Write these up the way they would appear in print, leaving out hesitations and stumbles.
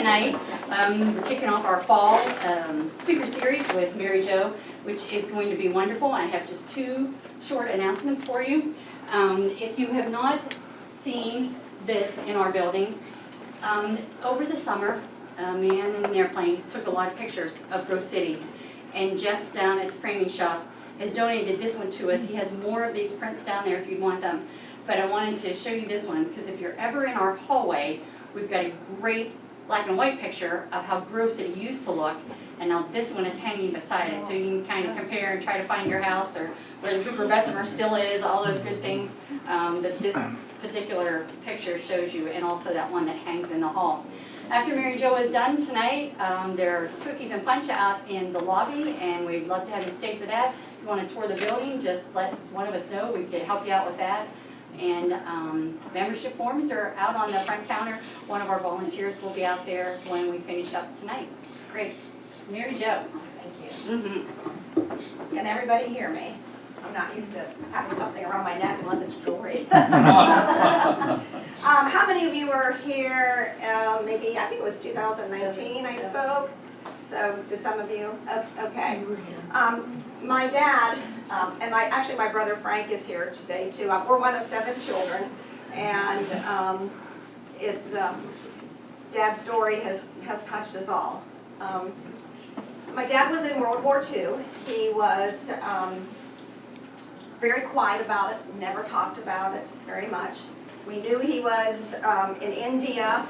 tonight. We're kicking off our fall speaker series with Mary Jo, which is going to be wonderful. I have just two short announcements for you. If you have not seen this in our building, over the summer, a man in an airplane took a lot of pictures of Grove City, and Jeff down at the framing shop has donated this one to us. He has more of these prints down there if you'd want them, but I wanted to show you this one because if you're ever in our hallway, we've got a great black and white picture of how Grove City used to look, and now this one is hanging beside it, so you can kind of compare and try to find your house or where the Cooper Bessemer still is, all those good things that this particular picture shows you, and also that one that hangs in the hall. After Mary Jo is done tonight, there's cookies and punch out in the lobby, and we'd love to have you stay for that. If you want to tour the building, just let one of us know. We can help you out with that. And membership forms are out on the front counter. One of our volunteers will be out there when we finish up tonight. Great. Mary Jo. Thank you. Can everybody hear me? I'm not used to having something around my neck unless it's jewelry. How many of you were here, maybe, I think it was 2019 I spoke? So, did some of you? Okay. My dad, and actually my brother Frank is here today too. We're one of 7 children, and Dad's story has touched us all. My dad was in World War II. He was very quiet about it, never talked about it very much. We knew he was in India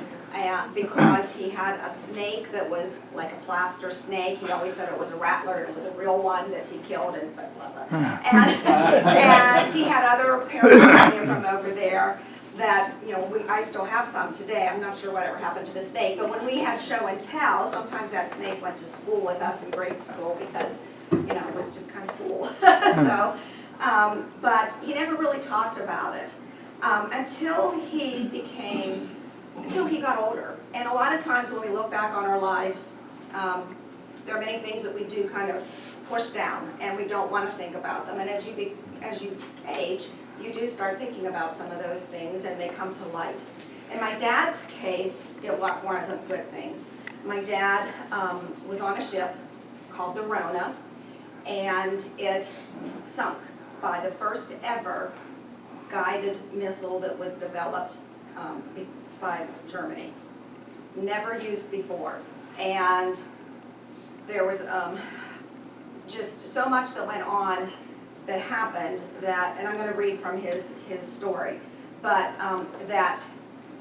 because he had a snake that was like a plaster snake. He always said it was a rattler, and it was a real one that he killed, but it wasn't. And he had other paraphernalia from over there that, you know, I still have some today. I'm not sure whatever happened to the snake, but when we had show and tell, sometimes that snake went to school with us in grade school because, you know, it was just kind of cool. So, but he never really talked about it until he got older. And a lot of times when we look back on our lives, there are many things that we do kind of push down, and we don't want to think about them. And as you age, you do start thinking about some of those things, and they come to light. In my dad's case, it wasn't good things. My dad was on a ship called the Rohna, and it sunk by the first ever guided missile that was developed by Germany. Never used before. And there was just so much that went on that happened that, and I'm going to read from his story, but that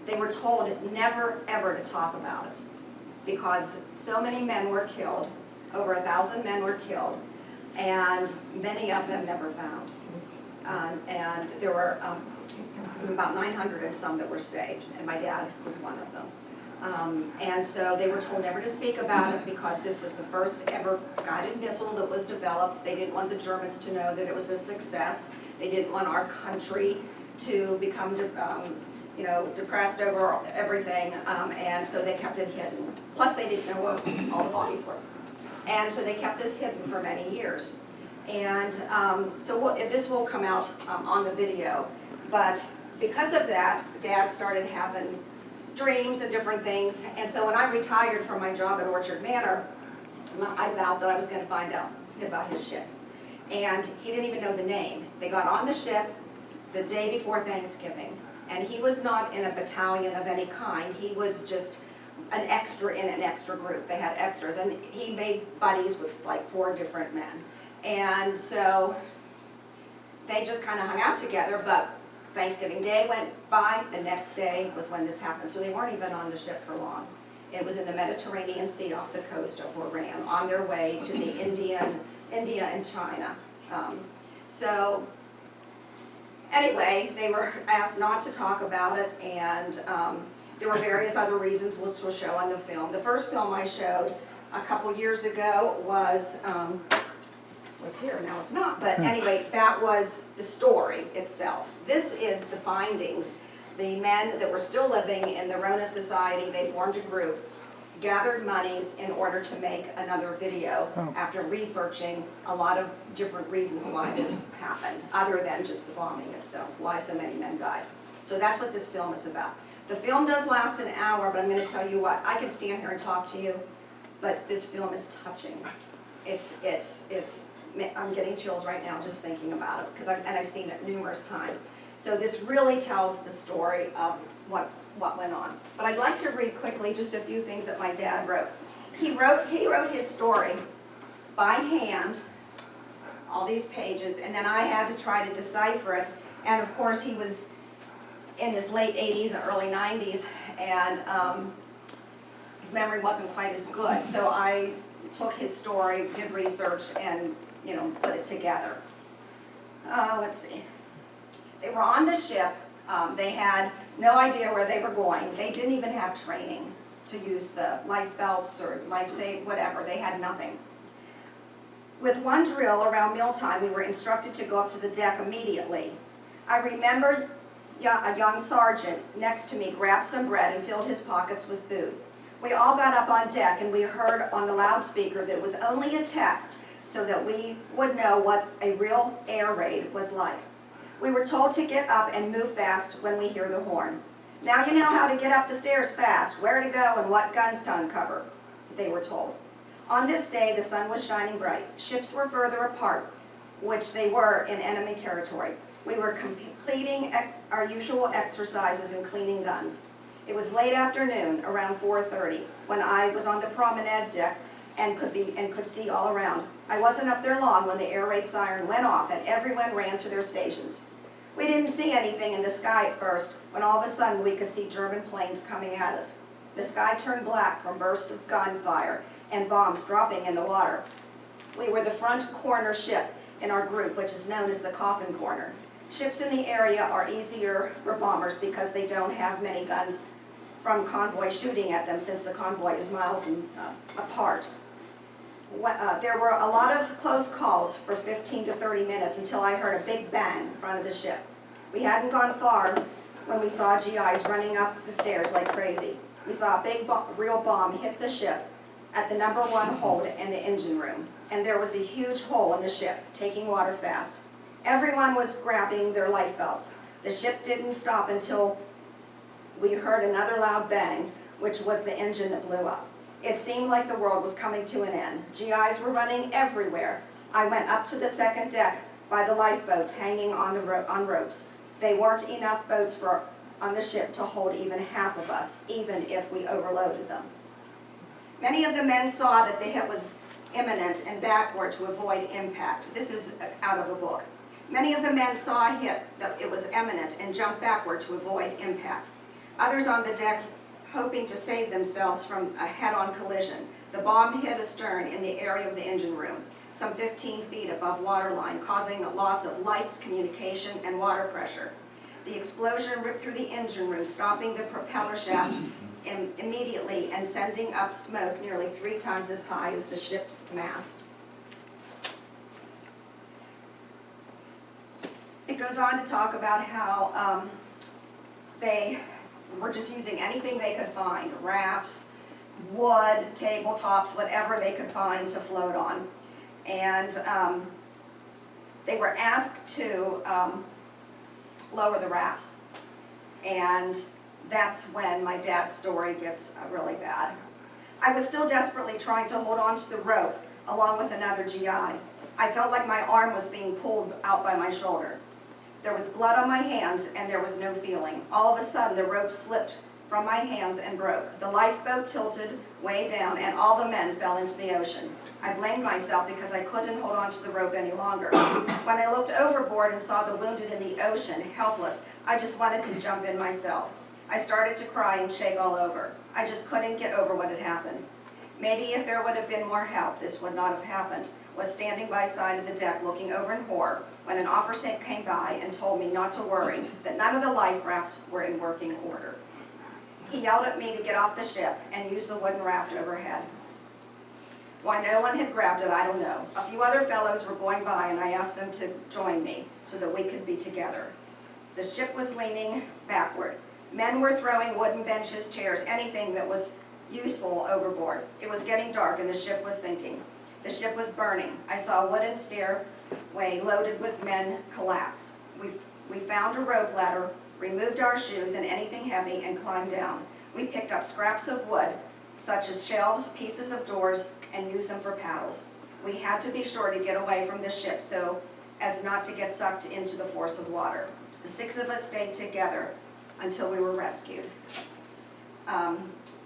they were told never ever to talk about it because so many men were killed, over 1,000 men were killed, and many of them never found. And there were about 900 and some that were saved, and my dad was one of them. And so they were told never to speak about it because this was the first ever guided missile that was developed. They didn't want the Germans to know that it was a success. They didn't want our country to become you know, depressed over everything, and so they kept it hidden. Plus they didn't know where all the bodies were. And so they kept this hidden for many years. And so this will come out on the video, but because of that, Dad started having dreams and different things, and so when I retired from my job at Orchard Manor, I vowed that I was going to find out about his ship. And he didn't even know the name. They got on the ship the day before Thanksgiving, and he was not in a battalion of any kind. He was just an extra in an extra group. They had extras, and he made buddies with like 4 different men. And so they just kind of hung out together, but Thanksgiving Day went by, the next day was when this happened. So they weren't even on the ship for long. It was in the Mediterranean Sea off the coast of Iran, on their way to the India and China. So anyway, they were asked not to talk about it, and there were various other reasons which we'll show on the film. The first film I showed a couple years ago was here, now it's not, but anyway, that was the story itself. This is the findings. The men that were still living in the Rohna Society, they formed a group, gathered monies in order to make another video after researching a lot of different reasons why this happened, other than just the bombing itself, why so many men died. So that's what this film is about. The film does last an hour, but I'm going to tell you what, I can stand here and talk to you, but this film is touching. I'm getting chills right now just thinking about it, because I've seen it numerous times. So this really tells the story of what went on. But I'd like to read quickly just a few things that my dad wrote. He wrote his story by hand, all these pages, and then I had to try to decipher it. And of course, he was in his late 80s and early 90s, and his memory wasn't quite as good. So I took his story, did research, and put it together. Let's see. They were on the ship. They had no idea where they were going. They didn't even have training to use the life belts or life save, whatever. They had nothing. With one drill around mealtime, we were instructed to go up to the deck immediately. I remember a young sergeant next to me grabbed some bread and filled his pockets with food. We all got up on deck and we heard on the loudspeaker that it was only a test so that we would know what a real air raid was like. We were told to get up and move fast when we hear the horn. Now you know how to get up the stairs fast, where to go, and what guns to uncover, they were told. On this day, the sun was shining bright. Ships were further apart, which they were in enemy territory. We were completing our usual exercises and cleaning guns. It was late afternoon, around 4:30, when I was on the promenade deck and could see all around. I wasn't up there long when the air raid siren went off and everyone ran to their stations. We didn't see anything in the sky at first, when all of a sudden we could see German planes coming at us. The sky turned black from bursts of gunfire and bombs dropping in the water. We were the front corner ship in our group, which is known as the coffin corner. Ships in the area are easier for bombers because they don't have many guns from convoy shooting at them, since the convoy is miles apart. There were a lot of close calls for 15 to 30 minutes until I heard a big bang in front of the ship. We hadn't gone far when we saw GIs running up the stairs like crazy. We saw a big real bomb hit the ship at the #1 hold in the engine room, and there was a huge hole in the ship, taking water fast. Everyone was grabbing their life belts. The ship didn't stop until we heard another loud bang, which was the engine that blew up. It seemed like the world was coming to an end. GIs were running everywhere. I went up to the second deck by the lifeboats hanging on ropes. They weren't enough boats on the ship to hold even half of us, even if we overloaded them. Many of the men saw that the hit was imminent and backward to avoid impact. This is out of a book. Many of the men saw a hit, that it was imminent, and jumped backward to avoid impact. Others on the deck hoping to save themselves from a head-on collision. The bomb hit astern in the area of the engine room, some 15 feet above waterline, causing a loss of lights, communication, and water pressure. The explosion ripped through the engine room, stopping the propeller shaft immediately and sending up smoke nearly 3 times as high as the ship's mast. It goes on to talk about how they were just using anything they could find, rafts, wood, tabletops, whatever they could find to float on. And they were asked to lower the rafts. And that's when my dad's story gets really bad. I was still desperately trying to hold on to the rope along with another GI. I felt like my arm was being pulled out by my shoulder. There was blood on my hands and there was no feeling. All of a sudden the rope slipped from my hands and broke. The lifeboat tilted way down and all the men fell into the ocean. I blamed myself because I couldn't hold on to the rope any longer. When I looked overboard and saw the wounded in the ocean, helpless, I just wanted to jump in myself. I started to cry and shake all over. I just couldn't get over what had happened. Maybe if there would have been more help, this would not have happened. Was standing by side of the deck looking over in horror when an officer came by and told me not to worry, that none of the life rafts were in working order. He yelled at me to get off the ship and use the wooden raft overhead. Why no one had grabbed it, I don't know. A few other fellows were going by and I asked them to join me so that we could be together. The ship was leaning backward. Men were throwing wooden benches, chairs, anything that was useful overboard. It was getting dark and the ship was sinking. The ship was burning. I saw a wooden stairway loaded with men collapse. We found a rope ladder, removed our shoes and anything heavy, and climbed down. We picked up scraps of wood, such as shelves, pieces of doors, and used them for paddles. We had to be sure to get away from the ship so as not to get sucked into the force of water. The 6 of us stayed together until we were rescued.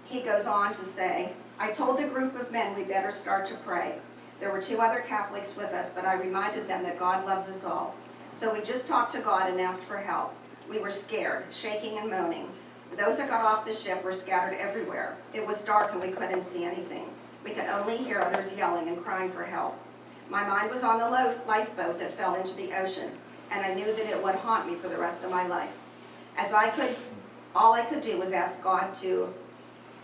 He goes on to say, I told the group of men we better start to pray. There were 2 other Catholics with us, but I reminded them that God loves us all. So we just talked to God and asked for help. We were scared, shaking and moaning. Those that got off the ship were scattered everywhere. It was dark and we couldn't see anything. We could only hear others yelling and crying for help. My mind was on the lifeboat that fell into the ocean, and I knew that it would haunt me for the rest of my life. All I could do was ask God to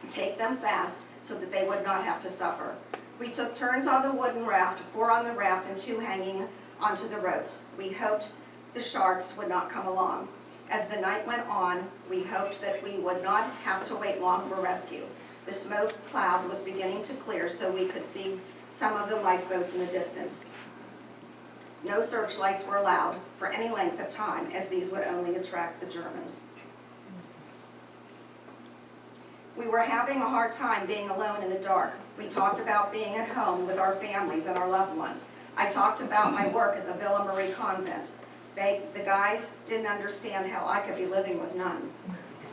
take them fast so that they would not have to suffer. We took turns on the wooden raft, 4 on the raft and 2 hanging onto the ropes. We hoped the sharks would not come along. As the night went on, we hoped that we would not have to wait long for rescue. The smoke cloud was beginning to clear so we could see some of the lifeboats in the distance. No searchlights were allowed for any length of time, as these would only attract the Germans. We were having a hard time being alone in the dark. We talked about being at home with our families and our loved ones. I talked about my work at the Villa Marie Convent. The guys didn't understand how I could be living with nuns.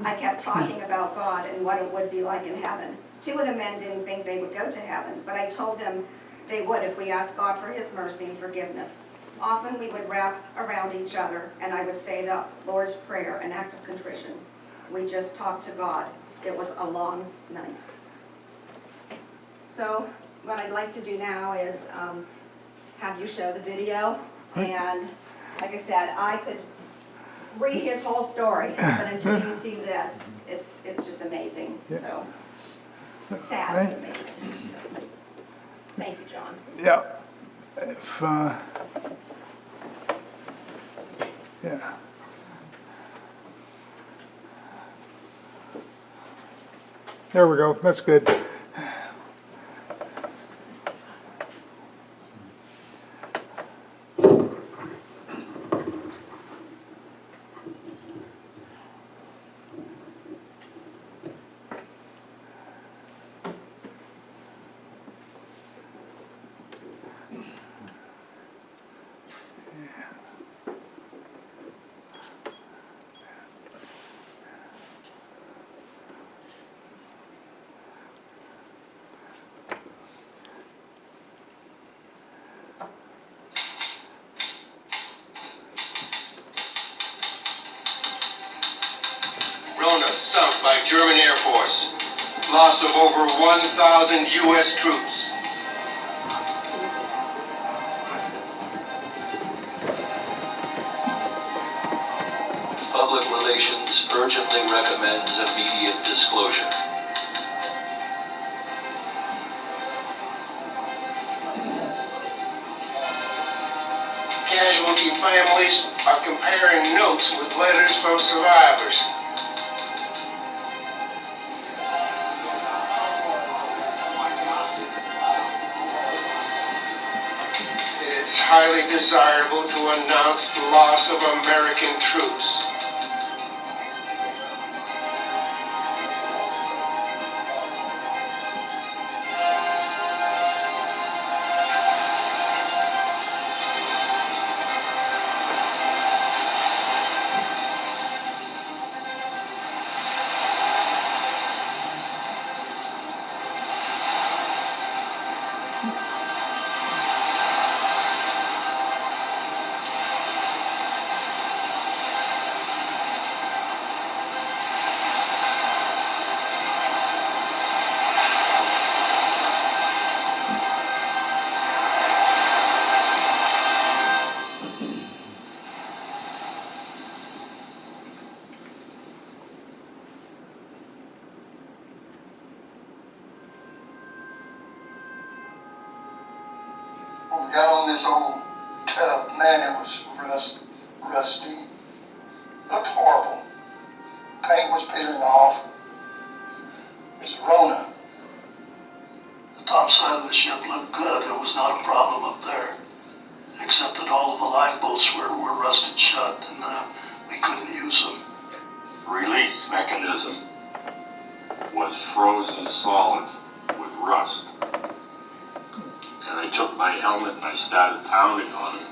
I kept talking about God and what it would be like in heaven. 2 of the men didn't think they would go to heaven, but I told them they would if we asked God for His mercy and forgiveness. Often we would wrap around each other and I would say the Lord's Prayer, an act of contrition. We just talked to God. It was a long night. So what I'd like to do now is have you show the video. And like I said, I could read his whole story, but until you see this, it's just amazing. So sad and amazing. So, thank you, John. Yeah. If, yeah. There we go. That's good. Rohna sunk by German Air Force. Loss of over 1,000 U.S. troops. Public Relations urgently recommends immediate disclosure. Casualty families are comparing notes with letters from survivors. It's highly desirable to announce the loss of American troops. When we got on this old tub, man, it was rusty. Looked horrible. Paint was peeling off. It's Rohna. The top side of the ship looked good. There was not a problem up there, except that all of the lifeboats were rusted shut. frozen solid with rust. And I took my helmet and I started pounding on it.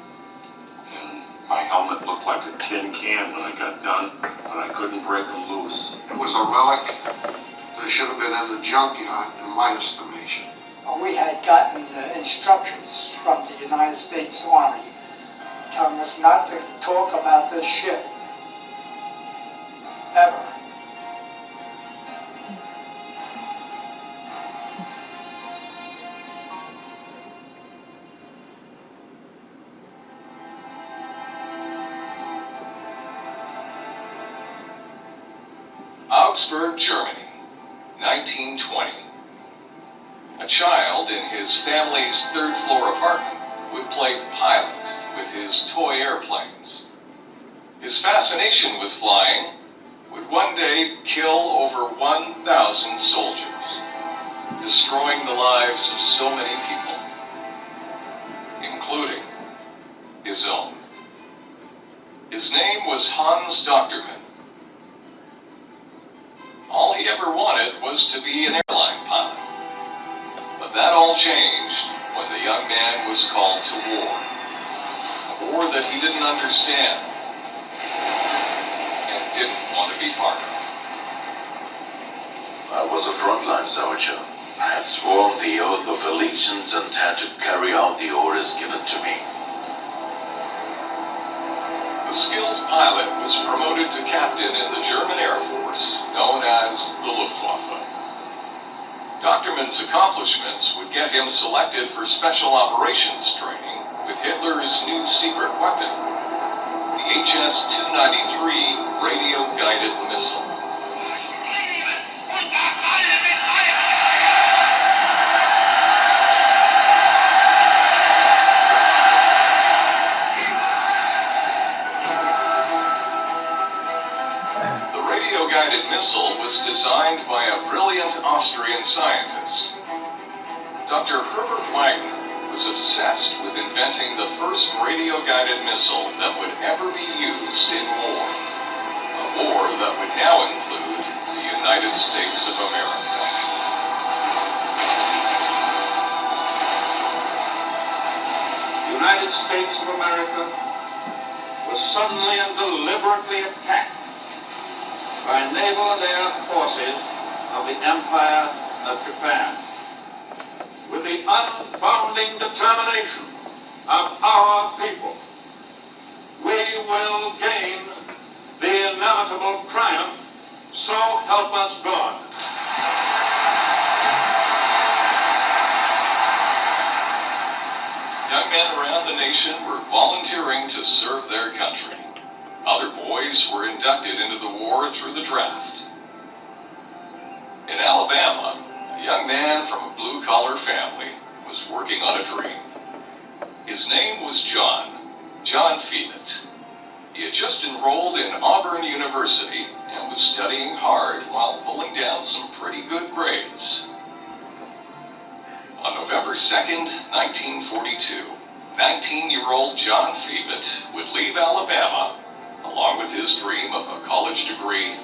And my helmet looked like a tin can when I got done, but I couldn't break them loose. It was a relic that should have been in the junkyard, in my estimation. Well, we had gotten instructions from the United States Army telling us not to talk about this ship. Ever. Augsburg, Germany, 1920. A child in his family's third-floor apartment would play pilot with his toy airplanes. His fascination with flying would one day kill over 1,000 soldiers, destroying the lives of so many people, including his own. His name was Hans Doctorman. All he ever wanted was to be an airline pilot. But that all changed when the young man was called to war. A war that he didn't understand and didn't want to be part of. I was a frontline soldier. I had sworn the oath of allegiance and had to carry out the orders given to me. The skilled pilot was promoted to captain in the German Air Force, known as the Luftwaffe. Doctorman's accomplishments would get him selected for special operations training with Hitler's new secret weapon, the HS-293 radio-guided missile. Radio-guided missile was designed by a brilliant Austrian scientist. Dr. Herbert Wagner was obsessed with inventing the first radio-guided missile that would ever be used in war. A war that would now include the United States of America. The United States of America was suddenly and deliberately attacked by naval and air forces of the Empire of Japan. With the unbounding determination of our people, we will gain the inevitable triumph, so help us God. Young men around the nation were volunteering to serve their country. Other boys were inducted into the war through the draft. In Alabama, a young man from a blue-collar family was working on a dream. His name was John Fevet. He had just enrolled in Auburn University and was studying hard while pulling down some pretty good grades. On November 2nd, 1942, 19-year-old John Fevet would leave Alabama along with his dream of a college degree,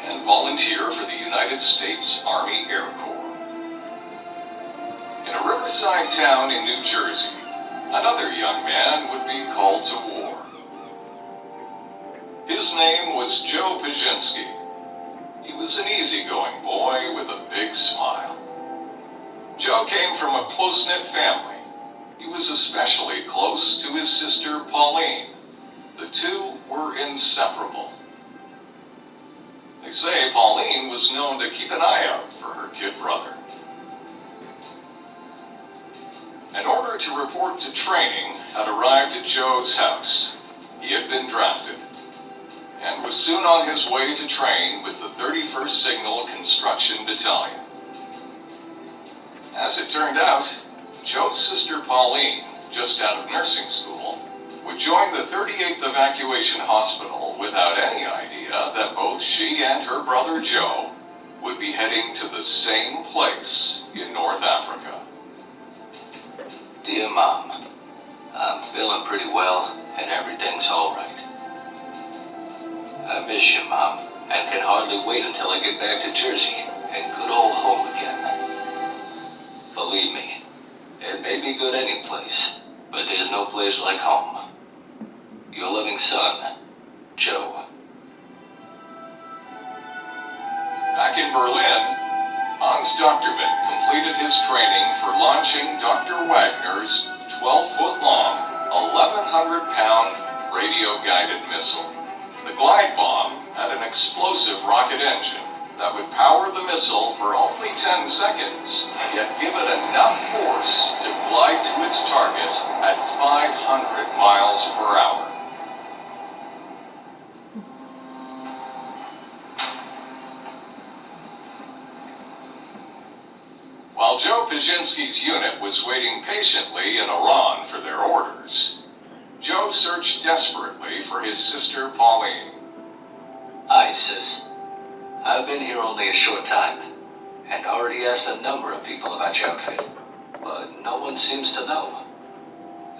and volunteer for the United States Army Air Corps. In a riverside town in New Jersey, another young man would be called to war. His name was Joe Pajinski. He was an easygoing boy with a big smile. Joe came from a close-knit family. He was especially close to his sister Pauline. The two were inseparable. They say Pauline was known to keep an eye out for her kid brother. An order to report to training had arrived at Joe's house. He had been drafted and was soon on his way to train with the 31st Signal Construction Battalion. As it turned out, Joe's sister Pauline, just out of nursing school, would join the 38th Evacuation Hospital without any idea that both she and her brother Joe would be heading to the same place in North Africa. Dear Mom, I'm feeling pretty well and everything's all right. I miss you, Mom, and can hardly wait until I get back to Jersey and good old home again. Believe me, it may be good any place, but there's no place like home. Your loving son, Joe. Back in Berlin, Hans Doctorman completed his training for launching Dr. Wagner's 12-foot-long, 1,100-pound radio-guided missile. The glide bomb had an explosive rocket engine that would power the missile for only 10 seconds, yet give it enough force to glide to its target at 500 miles per hour. While Joe Pajinski's unit was waiting patiently in Iran for their orders, Joe searched desperately for his sister Pauline. Hi, sis. I've been here only a short time, and already asked a number of people about your outfit, but no one seems to know.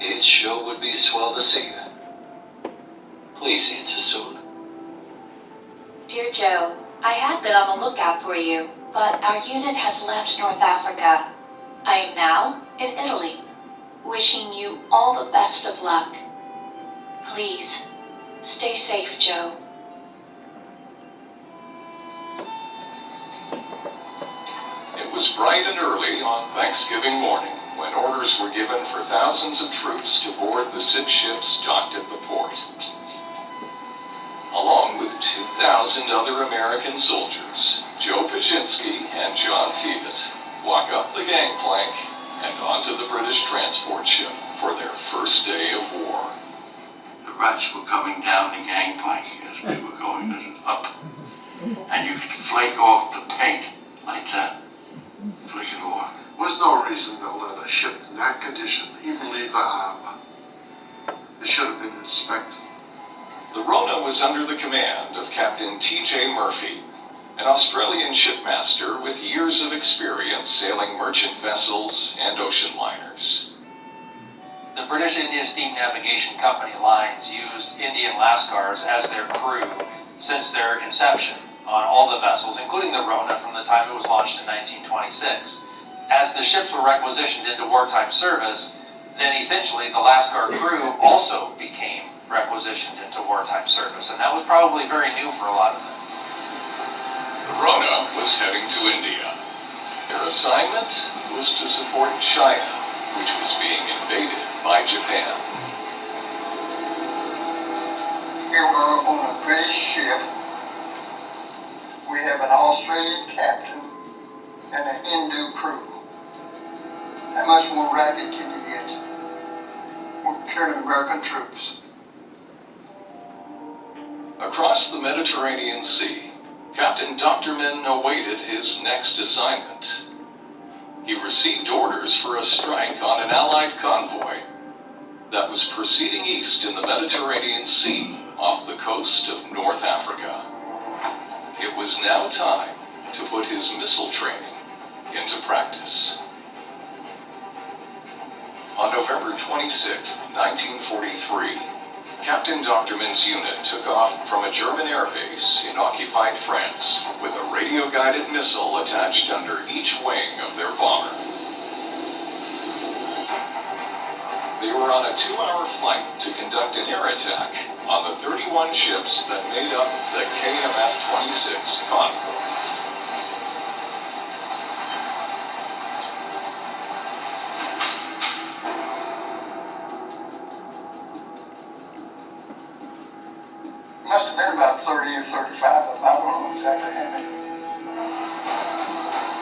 It sure would be swell to see you. Please answer soon. Dear Joe, I had been on the lookout for you, but our unit has left North Africa. I am now in Italy, wishing you all the best of luck. Please, stay safe, Joe. It was bright and early on Thanksgiving morning when orders were given for thousands of troops to board the 6 ships docked at the port. Along with 2,000 other American soldiers, Joe Pajinski and John Feevett walk up the gangplank and onto the British transport ship for their first day of war. The rats were coming down the gangplank as we were going up. And you could flake off the paint like that. Flick it off. Was no reason to let a ship in that condition even leave the harbor. It should have been inspected. The Rohna was under the command of Captain T.J. Murphy, an Australian shipmaster with years of experience sailing merchant vessels and ocean liners. The British India Steam Navigation Company lines used Indian Lascars as their crew since their inception on all the vessels, including the Rohna from the time it was launched in 1926. As the ships were requisitioned into wartime service, then essentially the Lascar crew also became requisitioned into wartime service, and that was probably very new for a lot of them. The Rohna was heading to India. Their assignment was to support China, which was being invaded by Japan. Here we are on a British ship. We have an Australian captain and a Hindu crew. How much more ragged can you get? We're carrying American troops. Across the Mediterranean Sea, Captain Doctorman awaited his next assignment. He received orders for a strike on an Allied convoy that was proceeding east in the Mediterranean Sea off the coast of North Africa. It was now time to put his missile training into practice. On November 26, 1943, Captain Doctorman's unit took off from a German air base in occupied France with a radio-guided missile attached under each wing of their bomber. They were on a 2-hour flight to conduct an air attack on the 31 ships that made up the KMF-26 convoy. Must have been about 30 or 35 of them. I don't know exactly how many.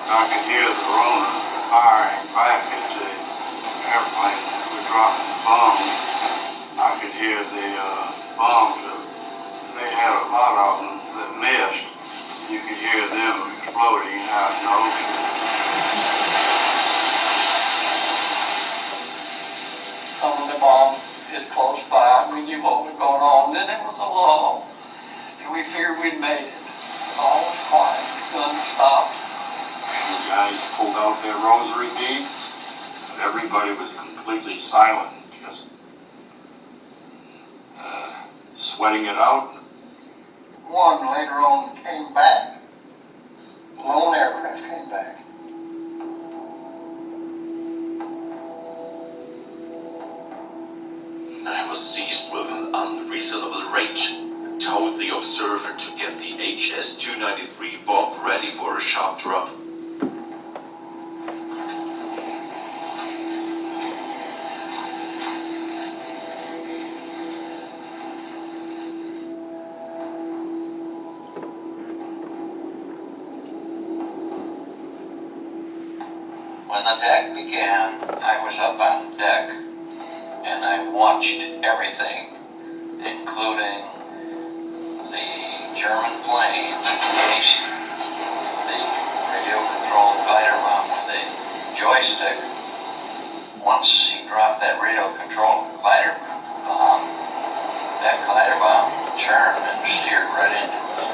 I could hear the Rohna firing back at the airplane that were dropping the bombs. I could hear the bombs. They had a lot of them that missed. You could hear them exploding out in the ocean. Some of the bombs hit close by. We knew what was going on. Then it was a lull, and we figured we'd made it. All was quiet. Guns stopped. The guys pulled out their rosary beads, but everybody was completely silent, just sweating it out. One later on came back. lone aircraft came back. I was seized with an unreasonable rage. Told the observer to get the HS-293 bomb ready for a sharp drop. When the attack began, I was up on deck, and I watched everything, including the German plane chase the radio-controlled glider bomb with a joystick. Once he dropped that radio-controlled glider bomb, that glider bomb turned and steered right into us.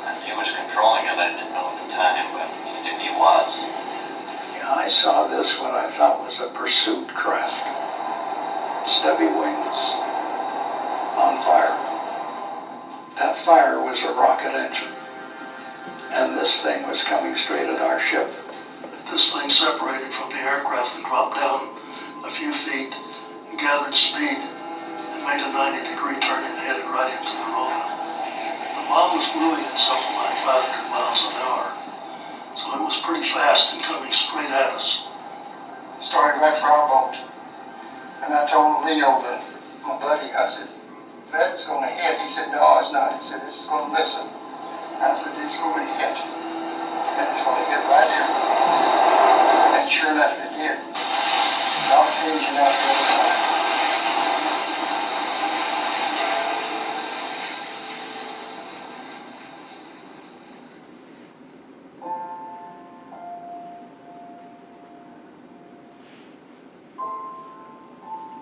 And he was controlling it. I didn't know at the time, but he knew he was. I saw this, what I thought was a pursuit craft. Stubby wings, on fire. That fire was a rocket engine. And this thing was coming straight at our ship. This thing separated from the aircraft and dropped down a few feet, gathered speed, and made a 90-degree turn and headed right into the Rohna. The bomb was moving at something like 500 miles an hour, so it was pretty fast and coming straight at us. Started right for our boat. And I told Leo, my buddy, I said, that's going to hit. He said, no, it's not. He said, it's going to miss it. I said, it's going to hit. And it's going to hit right here. And sure enough, it did. Knocked the engine out the other side.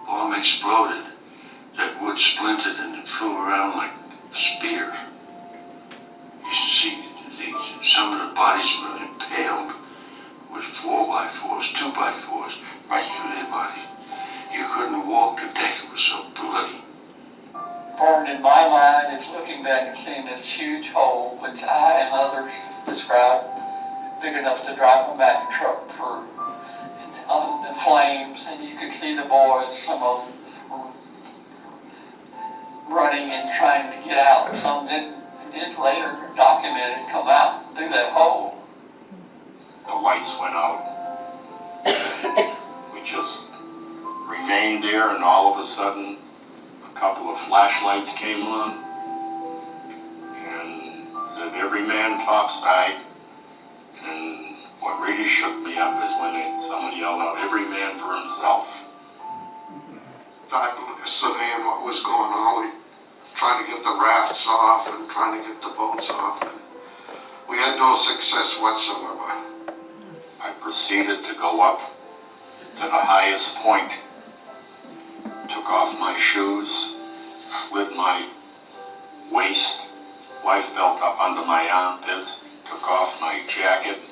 Bomb exploded. That wood splintered and it flew around like a spear. You should see some of the bodies were impaled with 4x4s, 2x4s, right through their body. You couldn't walk the deck, it was so bloody. Burned in my mind is looking back and seeing this huge hole, which I and others described big enough to drive a Mack truck through. And on the flames, and you could see the boys, some of them running and trying to get out. Some did later document and come out through that hole. The lights went out. We just remained there, and all of a sudden, a couple of flashlights came on, and said, "Every man topside." And what really shook me up is when someone yelled out, "Every man for himself." Surveying what was going on, we trying to get the rafts off and trying to get the boats off. And we had no success whatsoever. I proceeded to go up to the highest point, took off my shoes, slid my waist, life belt up under my armpits, took off my jacket,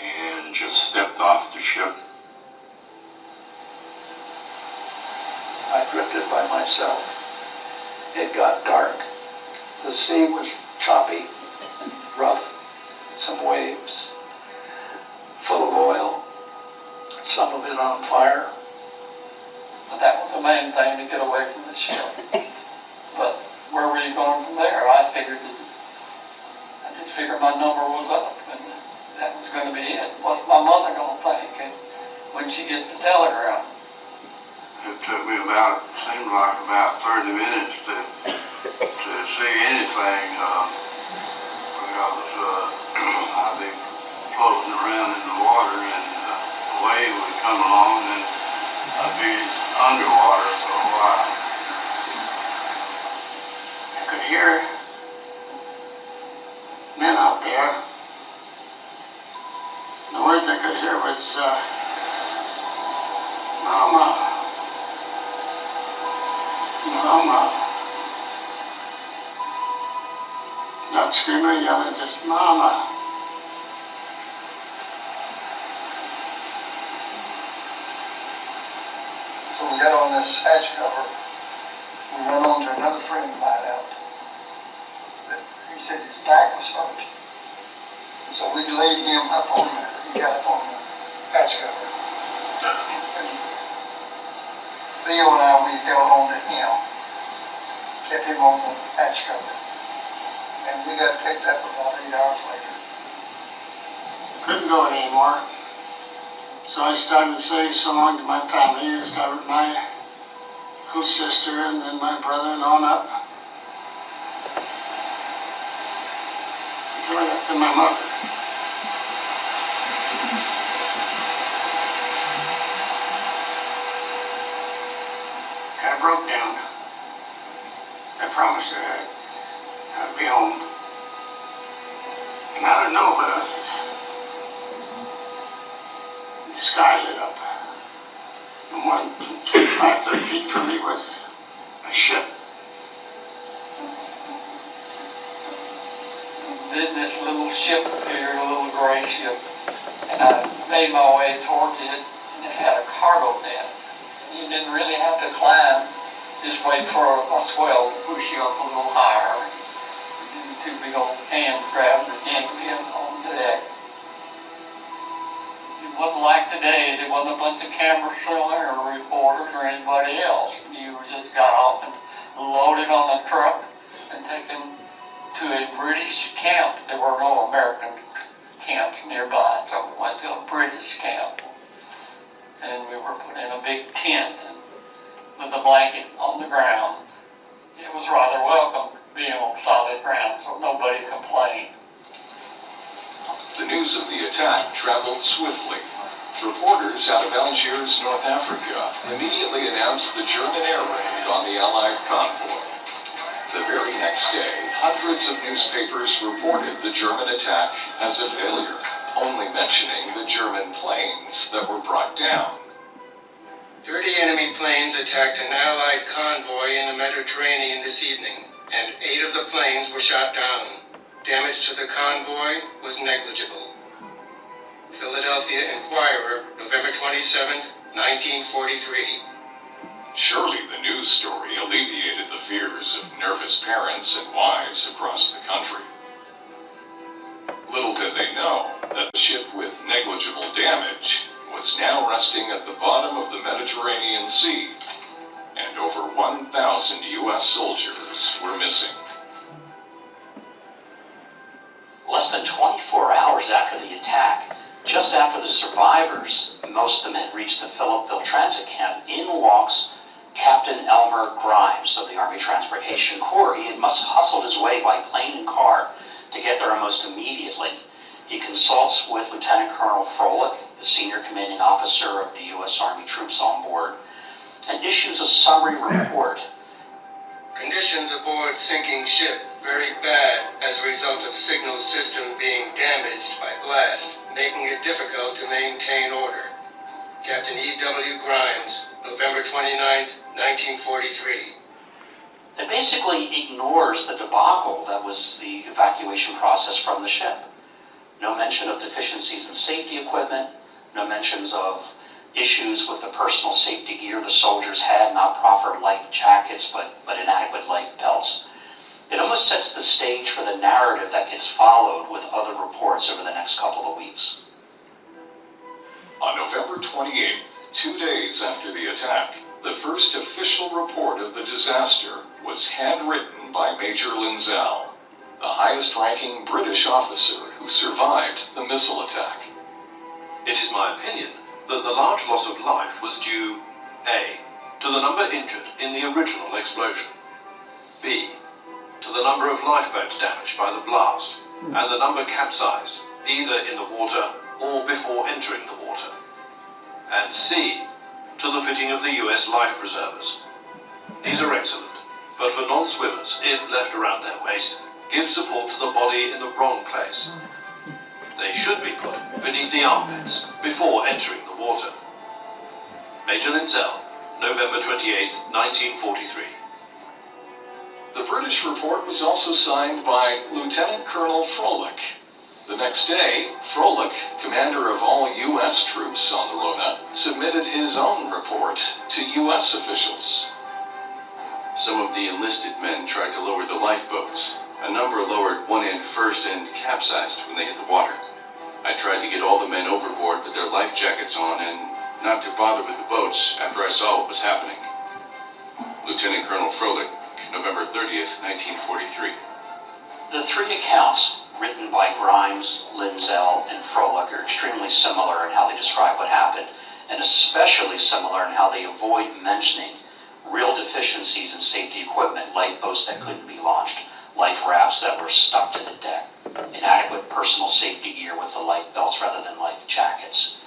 and just stepped off the ship. I drifted by myself. It got dark. The sea was choppy, rough, some waves, full of oil, some of it on fire. But that was the main thing, to get away from the ship. But where were you going from there? I did figure my number was up, and that was going to be it. What's my mother going to think when she gets the telegram? It took me seemed like about 30 minutes to see anything, because I'd be floating around in the water and a wave would come along and I'd be underwater for a while. I could hear men out there. The words I could hear was, Mama. Mama. Not screaming or yelling, just Mama. So we got on this hatch cover. We went on to another friend of mine out. He said his back was hurt. laid him up on he got up on the hatch cover. And Bill and I, we held on to him, kept him on the hatch cover. And we got picked up about 8 hours later. Couldn't go anymore. So I started to say so long to my family. I started with my little sister and then my brother and on up. Until I got to my mother. I broke down. I promised her I'd be home. And out of nowhere, the sky lit up. And 25, 30 feet from me was a ship. Then this little ship appeared, a little gray ship, and I made my way toward it, and it had a cargo net. You didn't really have to climb, just wait for a swell to push you up a little higher. And two big old hands grabbed and yanked me up on deck. It wasn't like today. There wasn't a bunch of camera center or reporters or anybody else. You just got off and loaded on the truck and taken to a British camp. There were no American camps nearby, so we went to a British camp. And we were put in a big tent with a blanket on the ground. It was rather welcome being on solid ground, so nobody complained. The news of the attack traveled swiftly. Reporters out of Algiers, North Africa, immediately announced the German air raid on the Allied convoy. The very next day, hundreds of newspapers reported the German attack as a failure, only mentioning the German planes that were brought down. 30 enemy planes attacked an Allied convoy in the Mediterranean this evening, and 8 of the planes were shot down. Damage to the convoy was negligible. Philadelphia Inquirer, November 27, 1943. Surely the news story alleviated the fears of nervous parents and wives across the country. Little did they know that the ship with negligible damage was now resting at the bottom of the Mediterranean Sea, and over 1,000 U.S. soldiers were missing. Less than 24 hours after the attack, just after the survivors, most of them had reached the Philippeville transit camp, in walks Captain Elmer Grimes of the Army Transportation Corps. He had must have hustled his way by plane and car to get there almost immediately. He consults with Lieutenant Colonel Froelich, the senior commanding officer of the U.S. Army troops on board, and issues a summary report. Conditions aboard sinking ship very bad as a result of signal system being damaged by blast, making it difficult to maintain order. Captain E.W. Grimes, November 29, 1943. It basically ignores the debacle that was the evacuation process from the ship. No mention of deficiencies in safety equipment, no mentions of issues with the personal safety gear the soldiers had, not proper light jackets, but inadequate life belts. It almost sets the stage for the narrative that gets followed with other reports over the next couple of weeks. On November 28th, 2 days after the attack, the first official report of the disaster was handwritten by Major Linzell, the highest-ranking British officer who survived the missile attack. It is my opinion that the large loss of life was due, A, to the number injured in the original explosion, B, to the number of lifeboats damaged by the blast, and the number capsized, either in the water or before entering the water, and C, to the fitting of the US life preservers. These are excellent, but for non-swimmers, if left around their waist, give support to the body in the wrong place. They should be put beneath the armpits before entering the water. Major Linzell, November 28, 1943. The British report was also signed by Lieutenant Colonel Froelich. The next day, Froelich, commander of all U.S. troops on the Rohna, submitted his own report to U.S. officials. Some of the enlisted men tried to lower the lifeboats. A number lowered one end first and capsized when they hit the water. I tried to get all the men overboard with their life jackets on and not to bother with the boats after I saw what was happening. Lieutenant Colonel Froelich, November 30th, 1943. The three accounts, written by Grimes, Linzell, and Froelich, are extremely similar in how they describe what happened, and especially similar in how they avoid mentioning real deficiencies in safety equipment, lifeboats that couldn't be launched, life rafts that were stuck to the deck, inadequate personal safety gear with the life belts rather than life jackets.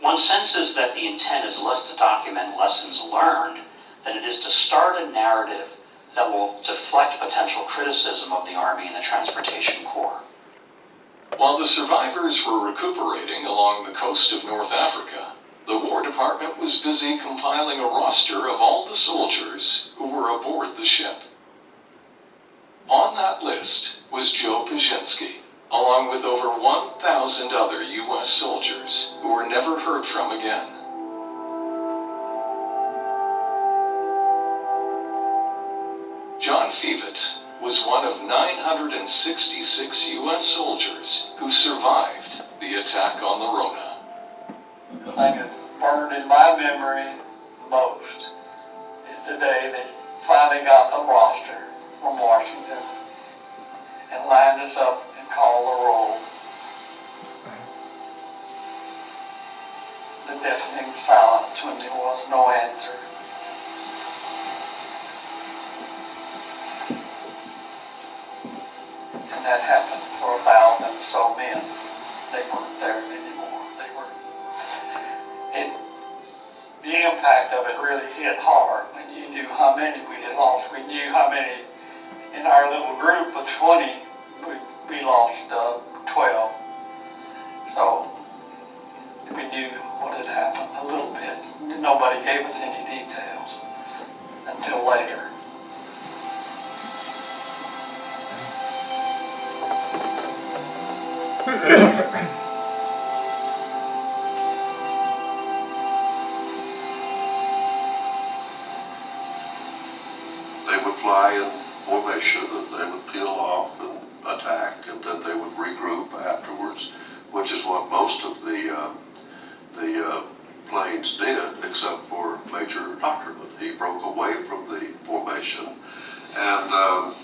One senses that the intent is less to document lessons learned than it is to start a narrative that will deflect potential criticism of the Army and the Transportation Corps. While the survivors were recuperating along the coast of North Africa, the War Department was busy compiling a roster of all the soldiers who were aboard the ship. On that list was Joe Pajinski, along with over 1,000 other U.S. soldiers who were never heard from again. John Fevet was one of 966 U.S. soldiers who survived the attack on the Rona. The thing that's burned in my memory most is the day they finally got the roster from Washington and lined us up and called the roll. The deafening silence when there was no answer. And that happened for 1,000 or so men. They weren't there anymore. The impact of it really hit hard when you knew how many we had lost. We knew how many in our little group of 20, we lost 12. So we knew what had happened a little bit. Nobody gave us any details until later. They would fly in formation and they would peel off and attack, and then they would regroup afterwards, which is what most of the planes did, except for Major Dockerman. He broke away from the formation and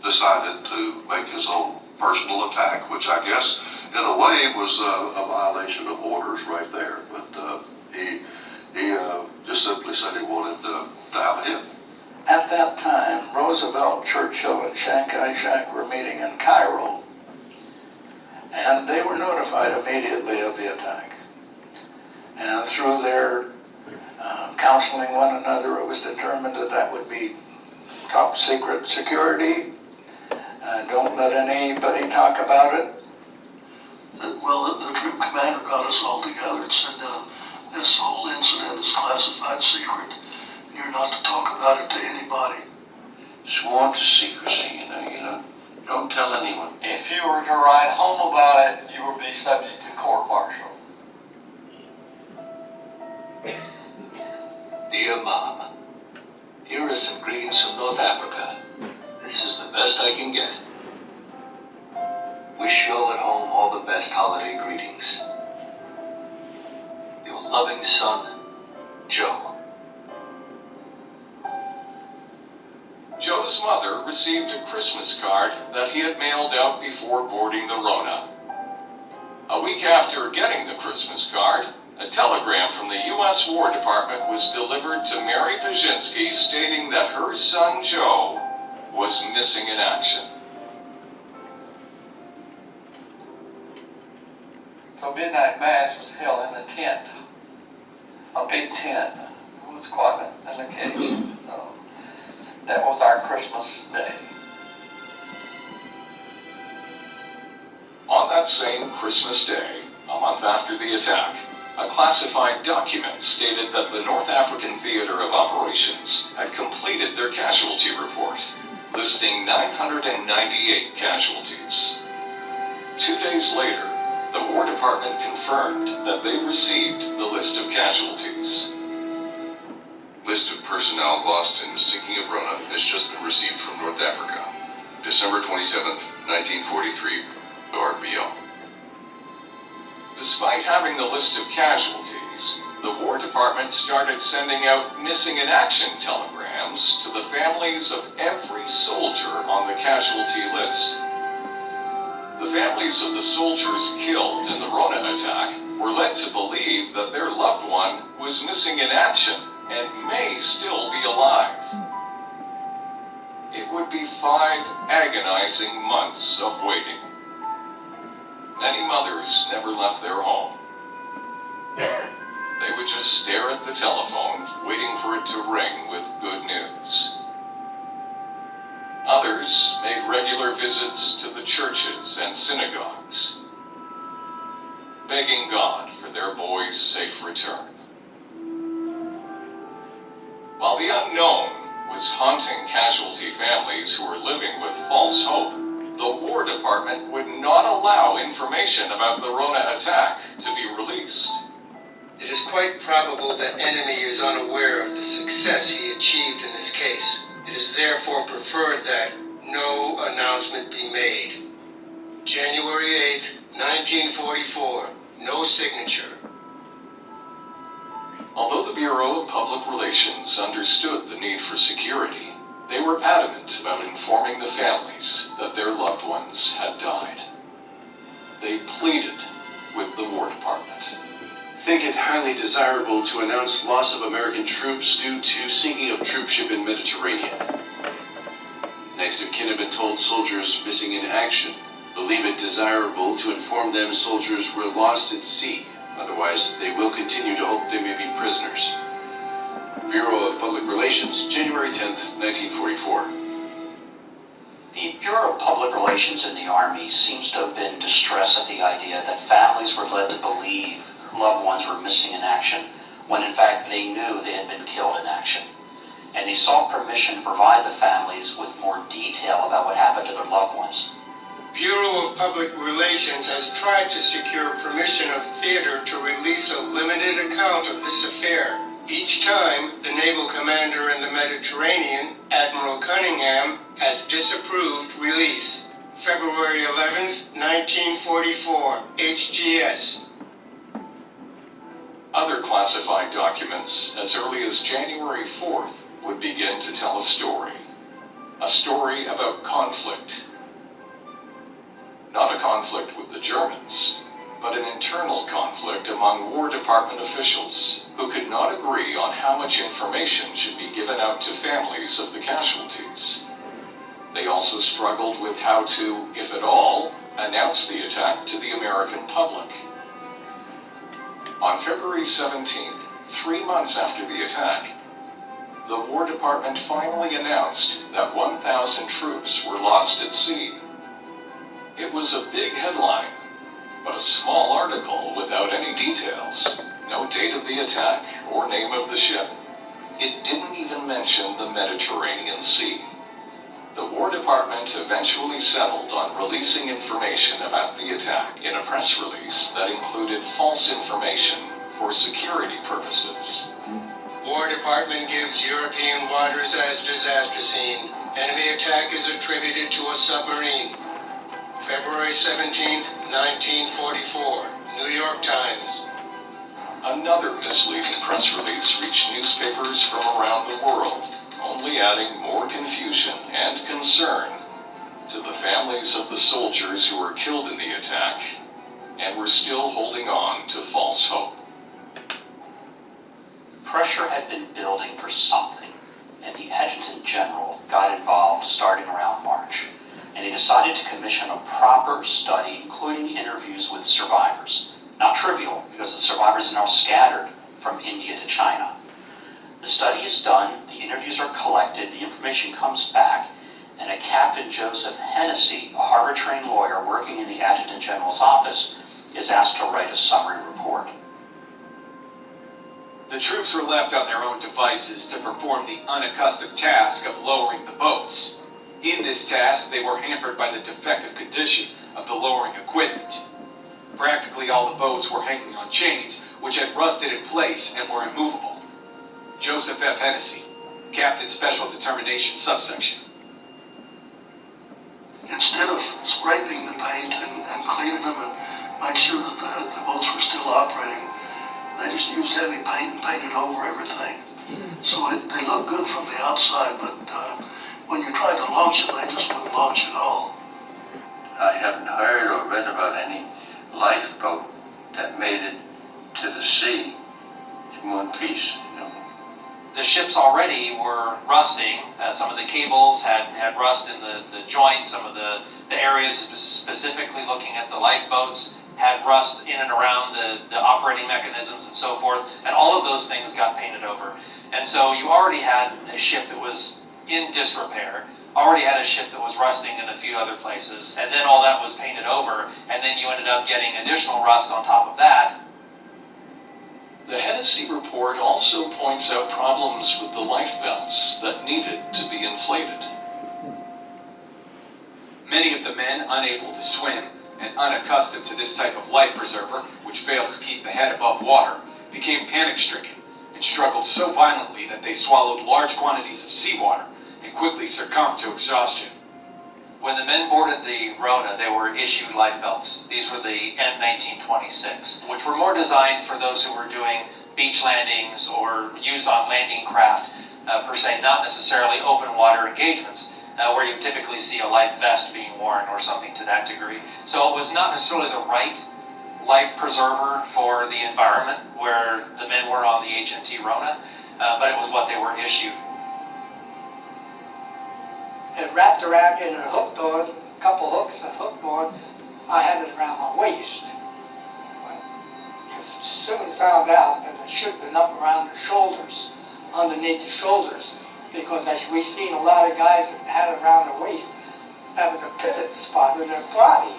decided to make his own personal attack, which I guess in a way was a violation of orders right there. But he just simply said he wanted to have a hit. At that time, Roosevelt, Churchill, and Chiang Kai-shek were meeting in Cairo, and they were notified immediately of the attack. And through their counseling one another, it was determined that that would be top secret security. Don't let anybody talk about it. Well, the troop commander got us all together and said, this whole incident is classified secret. You're not to talk about it to anybody. Sworn to secrecy, you know, don't tell anyone. If you were to write home about it, you would be subject to court-martial. Dear Mom, here are some greetings from North Africa. This is the best I can get. Wish you all at home all the best holiday greetings. Your loving son, Joe. Joe's mother received a Christmas card that he had mailed out before boarding the Rona. A week after getting the Christmas card, a telegram from the U.S. War Department was delivered to Mary Pajinski stating that her son Joe was missing in action. So midnight mass was held in a tent, a big tent. It was quite an occasion. So that was our Christmas day. On that same Christmas Day, a month after the attack, a classified document stated that the North African Theater of Operations had completed their casualty report, listing 998 casualties. 2 days later, the War Department confirmed that they received the list of casualties. List of personnel lost in the sinking of Rona has just been received from North Africa. December 27th, 1943, RBO. Despite having the list of casualties, the War Department started sending out missing in action telegrams to the families of every soldier on the casualty list. The families of the soldiers killed in the Rona attack were led to believe that their loved one was missing in action and may still be alive. It would be 5 agonizing months of waiting. Many mothers never left their home. They would just stare at the telephone, waiting for it to ring with good news. Others made regular visits to the churches and synagogues, begging God for their boy's safe return. While the unknown was haunting casualty families who were living with false hope, the War Department would not allow information about the Rona attack to be released. It is quite probable that enemy is unaware of the success he achieved in this case. It is therefore preferred that no announcement be made. January 8th, 1944. No signature. Although the Bureau of Public Relations understood the need for security, they were adamant about informing the families that their loved ones had died. They pleaded with the War Department. Think it highly desirable to announce loss of American troops due to sinking of troopship in Mediterranean. Next of kin have been told soldiers missing in action. Believe it desirable to inform them soldiers were lost at sea. Otherwise, they will continue to hope they may be prisoners. Bureau of Public Relations, January 10th, 1944. The Bureau of Public Relations in the Army seems to have been distressed at the idea that families were led to believe their loved ones were missing in action, when in fact they knew they had been killed in action. And they sought permission to provide the families with more detail about what happened to their loved ones. Bureau of Public Relations has tried to secure permission of theater to release a limited account of this affair. Each time, the naval commander in the Mediterranean, Admiral Cunningham, has disapproved release. February 11th, 1944, HGS. Other classified documents, as early as January 4th, would begin to tell a story about conflict. Not a conflict with the Germans, but an internal conflict among War Department officials who could not agree on how much information should be given out to families of the casualties. They also struggled with how to, if at all, announce the attack to the American public. On February 17th, 3 months after the attack, the War Department finally announced that 1,000 troops were lost at sea. It was a big headline, but a small article without any details, no date of the attack or name of the ship. It didn't even mention the Mediterranean Sea. The War Department eventually settled on releasing information about the attack in a press release that included false information for security purposes. War Department gives European waters as disaster scene. Enemy attack is attributed to a submarine. February 17th, 1944, New York Times. Another misleading press release reached newspapers from around the world, only adding more confusion and concern to the families of the soldiers who were killed in the attack and were still holding on to false hope. Pressure had been building for something, and the Adjutant General got involved starting around March. And he decided to commission a proper study, including interviews with survivors. Not trivial, because the survivors are now scattered from India to China. The study is done, the interviews are collected, the information comes back, and a Captain Joseph Hennessy, a Harvard-trained lawyer working in the Adjutant General's office, is asked to write a summary report. The troops were left on their own devices to perform the unaccustomed task of lowering the boats. In this task, they were hampered by the defective condition of the lowering equipment. Practically all the boats were hanging on chains, which had rusted in place and were immovable. Joseph F. Hennessy, Captain Special Determination Subsection. Instead of scraping the paint and cleaning them and make sure that the boats were still operating. They just used heavy paint and painted over everything. So they looked good from the outside, but when you tried to launch it, they just wouldn't launch at all. I haven't heard or read about any lifeboat that made it to the sea in one piece. The ships already were rusting. Some of the cables had rust in the joints. Some of the areas specifically looking at the lifeboats had rust in and around the operating mechanisms and so forth. And all of those things got painted over. And so you already had a ship that was in disrepair, already had a ship that was rusting in a few other places, and then all that was painted over, and then you ended up getting additional rust on top of that. The Hennessy report also points out problems with the life belts that needed to be inflated. Many of the men unable to swim and unaccustomed to this type of life preserver, which fails to keep the head above water, became panic-stricken and struggled so violently that they swallowed large quantities of seawater and quickly succumbed to exhaustion. When the men boarded the Rohna, they were issued life belts. These were the M1926, which were more designed for those who were doing beach landings or used on landing craft, per se, not necessarily open water engagements, where you typically see a life vest being worn or something to that degree. So it was not necessarily the right life preserver for the environment where the men were on the HMT Rohna, but it was what they were issued. It wrapped around and it hooked on, a couple hooks that hooked on, I had it around my waist. But you soon found out that it should have been up around the shoulders, underneath the shoulders, because as we've seen a lot of guys that had it around the waist, that was a pivot spot of their body.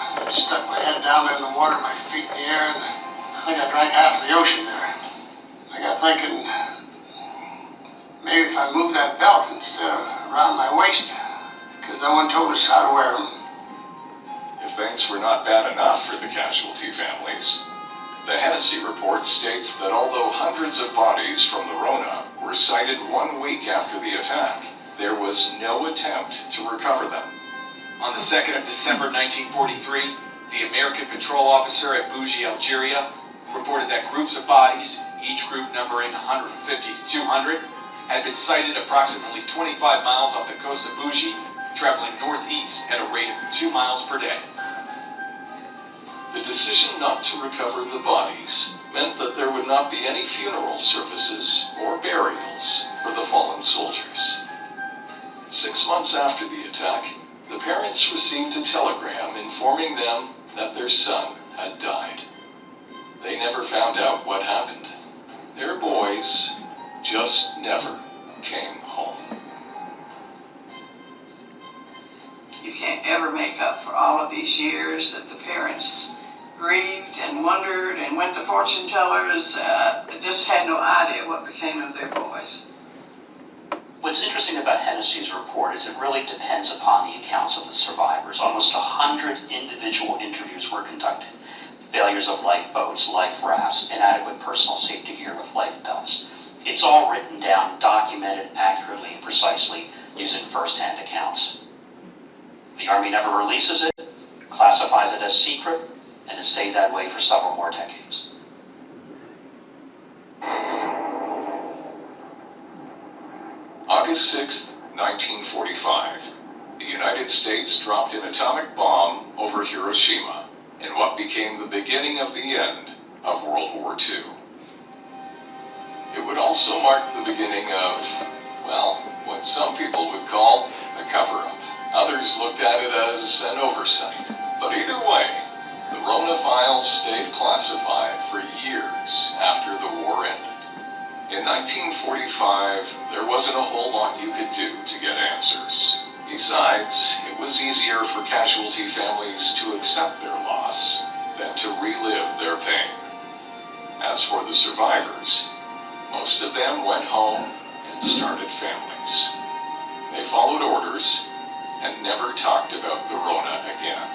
I stuck my head down in the water, my feet in the air, and I think I drank half of the ocean there. I got thinking, maybe if I moved that belt instead of around my waist, because no one told us how to wear them. If things were not bad enough for the casualty families, the Hennessy report states that although hundreds of bodies from the Rohna were sighted 1 week after the attack, there was no attempt to recover them. On the 2nd of December 1943, the American patrol officer at Bougie, Algeria, reported that groups of bodies, each group numbering 150 to 200, had been sighted approximately 25 miles off the coast of Bougie, traveling northeast at a rate of 2 miles per day. The decision not to recover the bodies meant that there would not be any funeral services or burials for the fallen soldiers. 6 months after the attack, the parents received a telegram informing them that their son had died. They never found out what happened. Their boys just never came home. You can't ever make up for all of these years that the parents grieved and wondered and went to fortune tellers, just had no idea what became of their boys. What's interesting about Hennessy's report is it really depends upon the accounts of the survivors. Almost 100 individual interviews were conducted. Failures of lifeboats, life rafts, inadequate personal safety gear with life belts. It's all written down, documented accurately and precisely using first-hand accounts. The Army never releases it, classifies it as secret, and it stayed that way for several more decades. August 6, 1945, the United States dropped an atomic bomb over Hiroshima in what became the beginning of the end of World War II. It would also mark the beginning of, well, what some people would call a cover-up. Others looked at it as an oversight. But either way, the Rohna files stayed classified for years after the war ended. In 1945, there wasn't a whole lot you could do to get answers. Besides, it was easier for casualty families to accept their loss than to relive their pain. As for the survivors, most of them went home and started families. They followed orders and never talked about the Rohna again.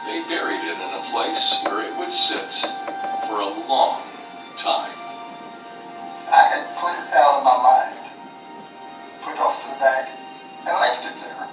They buried it in a place where it would sit for a long time. I had put it out of my mind, put it off to the back, and left it there.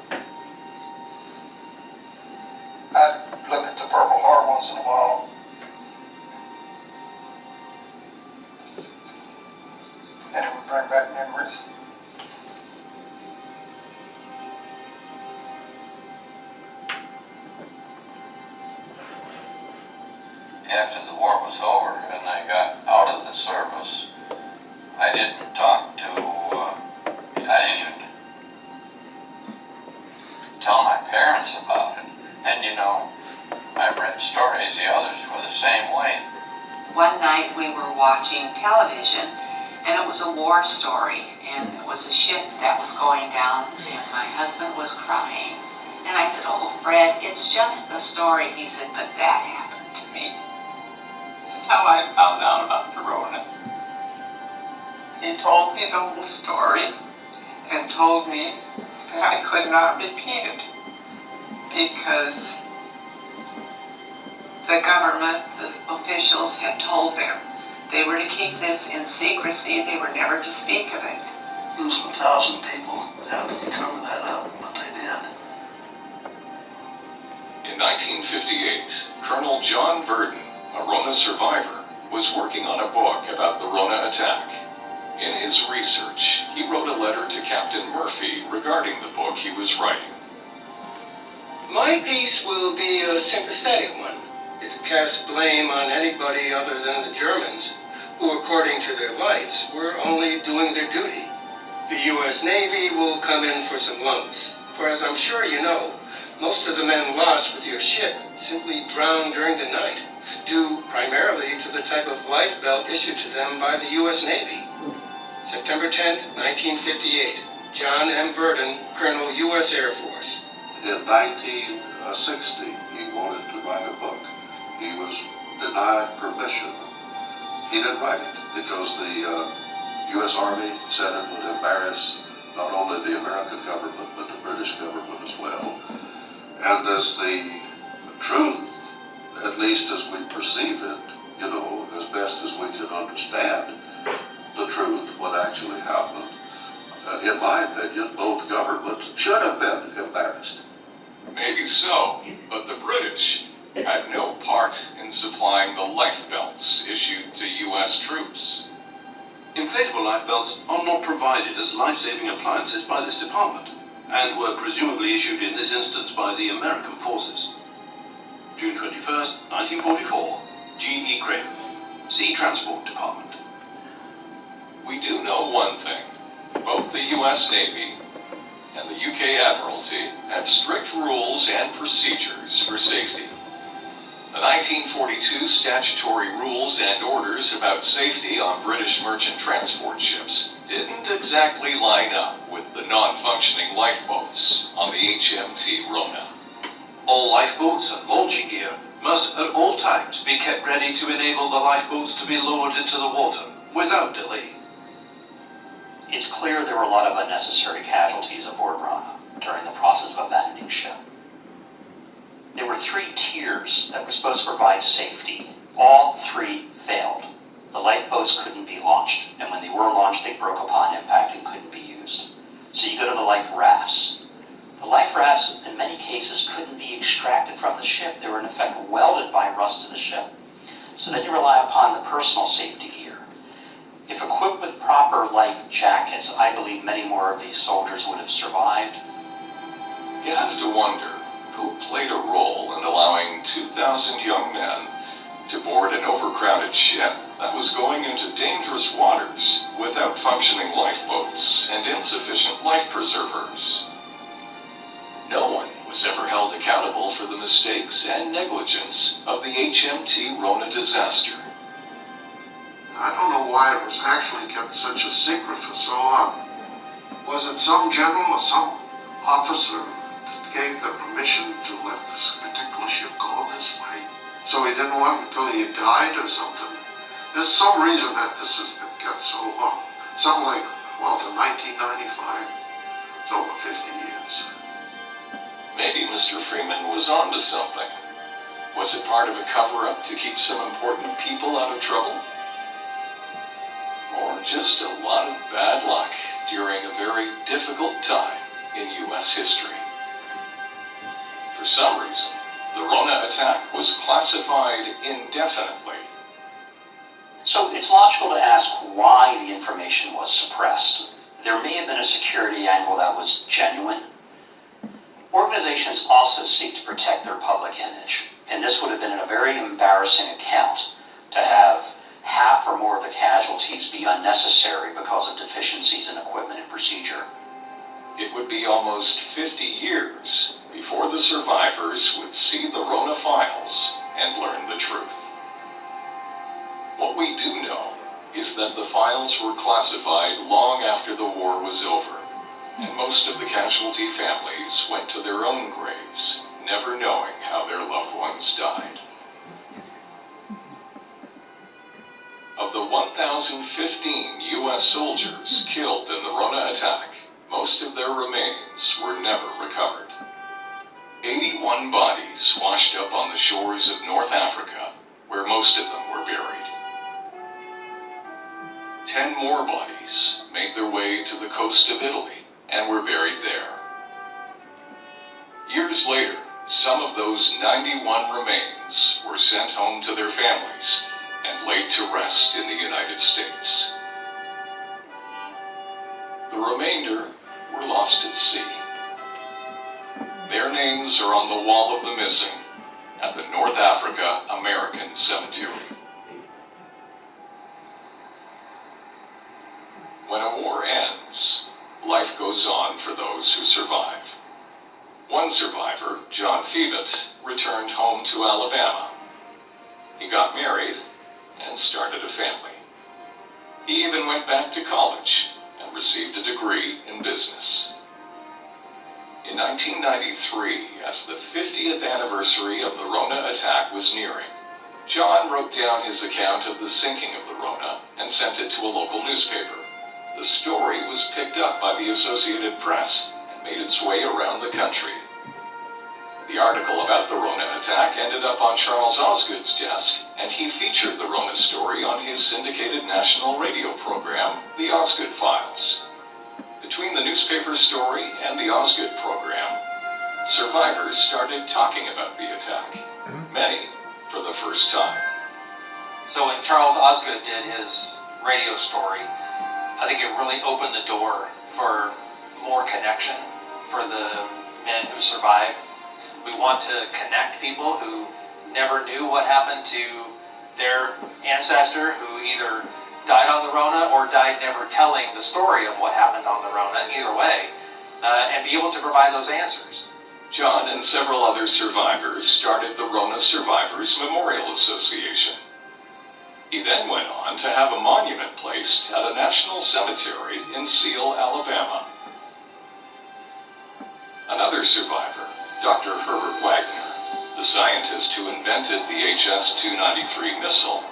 after the war was over and I got out of the service, I didn't talk to, I didn't even tell my parents about it. And you know, I read stories, the others were the same way. One night we were watching television and it was a war story and it was a ship that was going down and my husband was crying. And I said, "Oh, Fred, it's just a story." He said, "But that happened to me." That's how I found out about the Rona. He told me the whole story and told me that I could not repeat it because the government, the officials had told them they were to keep this in secrecy, they were never to speak of it. Losing 1,000 people, how can you cover that up? But they did. In 1958, Colonel John Verdon, a Rona survivor, was working on a book about the Rona attack. In his research, he wrote a letter to Captain Murphy regarding the book he was writing. My piece will be a sympathetic one. If it casts blame on anybody other than the Germans, who according to their lights were only doing their duty. The U.S. Navy will come in for some lumps, for as I'm sure you know, most of the men lost with your ship simply drowned during the night, due primarily to the type of life belt issued to them by the U.S. Navy. September 10th, 1958, John M. Verdon, Colonel, U.S. Air Force. In 1960, he wanted to write a book. He was denied permission. He didn't write it because the U.S. Army said it would embarrass not only the American government, but the British government as well. And as the truth, at least as we perceive it, you know, as best as we can understand the truth, what actually happened, in my opinion, both governments should have been embarrassed. Maybe so, but the British had no part in supplying the life belts issued to U.S. troops. Inflatable life belts are not provided as life-saving appliances by this department, and were presumably issued in this instance by the American forces. June 21st, 1944, G.E. Craven, Sea Transport Department. We do know one thing. Both the U.S. Navy and the UK Admiralty had strict rules and procedures for safety. The 1942 statutory rules and orders about safety on British merchant transport ships didn't exactly line up with the non-functioning lifeboats on the HMT Rona. All lifeboats and launching gear must at all times be kept ready to enable the lifeboats to be lowered into the water without delay. It's clear there were a lot of unnecessary casualties aboard Rona during the process of abandoning ship. There were 3 tiers that were supposed to provide safety. All 3 failed. The lifeboats couldn't be launched, and when they were launched, they broke upon impact and couldn't be used. So you go to the life rafts. The life rafts, in many cases, couldn't be extracted from the ship. They were, in effect, welded by rust to the ship. So then you rely upon the personal safety gear. If equipped with proper life jackets, I believe many more of these soldiers would have survived. You have to wonder who played a role in allowing 2,000 young men to board an overcrowded ship that was going into dangerous waters without functioning lifeboats and insufficient life preservers. No one was ever held accountable for the mistakes and negligence of the HMT Rona disaster. I don't know why it was actually kept such a secret for so long. Was it some general or some officer that gave the permission to let this particular ship go this way? So he didn't want it until he died or something? There's some reason that this has been kept so long. Something like, well, to 1995. It's over 50 years. Maybe Mr. Freeman was onto something. Was it part of a cover-up to keep some important people out of trouble? Or just a lot of bad luck during a very difficult time in U.S. history? For some reason, the Rona attack was classified indefinitely. So it's logical to ask why the information was suppressed. There may have been a security angle that was genuine. Organizations also seek to protect their public image. And this would have been a very embarrassing account to have half or more of the casualties be unnecessary because of deficiencies in equipment and procedure. It would be almost 50 years before the survivors would see the Rona files and learn the truth. What we do know is that the files were classified long after the war was over, and most of the casualty families went to their own graves, never knowing how their loved ones died. Of the 1,015 U.S. soldiers killed in the Rona attack, most of their remains were never recovered. 81 bodies washed up on the shores of North Africa, where most of them were buried. 10 more bodies made their way to the coast of Italy and were buried there. Years later, some of those 91 remains were sent home to their families and laid to rest in the United States. The remainder were lost at sea. Their names are on the Wall of the Missing at the North Africa American Cemetery. When a war ends, life goes on for those who survive. One survivor, John Fevet, returned home to Alabama. He got married and started a family. He even went back to college and received a degree in business. In 1993, as the 50th anniversary of the Rona attack was nearing, John wrote down his account of the sinking of the Rona and sent it to a local newspaper. The story was picked up by the Associated Press and made its way around the country. The article about the Rona attack ended up on Charles Osgood's desk, and he featured the Rona story on his syndicated national radio program, The Osgood Files. Between the newspaper story and the Osgood program, survivors started talking about the attack, many for the first time. So when Charles Osgood did his radio story, I think it really opened the door for more connection for the men who survived. We want to connect people who never knew what happened to their ancestor who either died on the Rona or died never telling the story of what happened on the Rona, either way, and be able to provide those answers. John and several other survivors started the Rona Survivors Memorial Association. He then went on to have a monument placed at a national cemetery in Seal, Alabama. Another survivor, Dr. Herbert Wagner, the scientist who invented the HS-293 missile,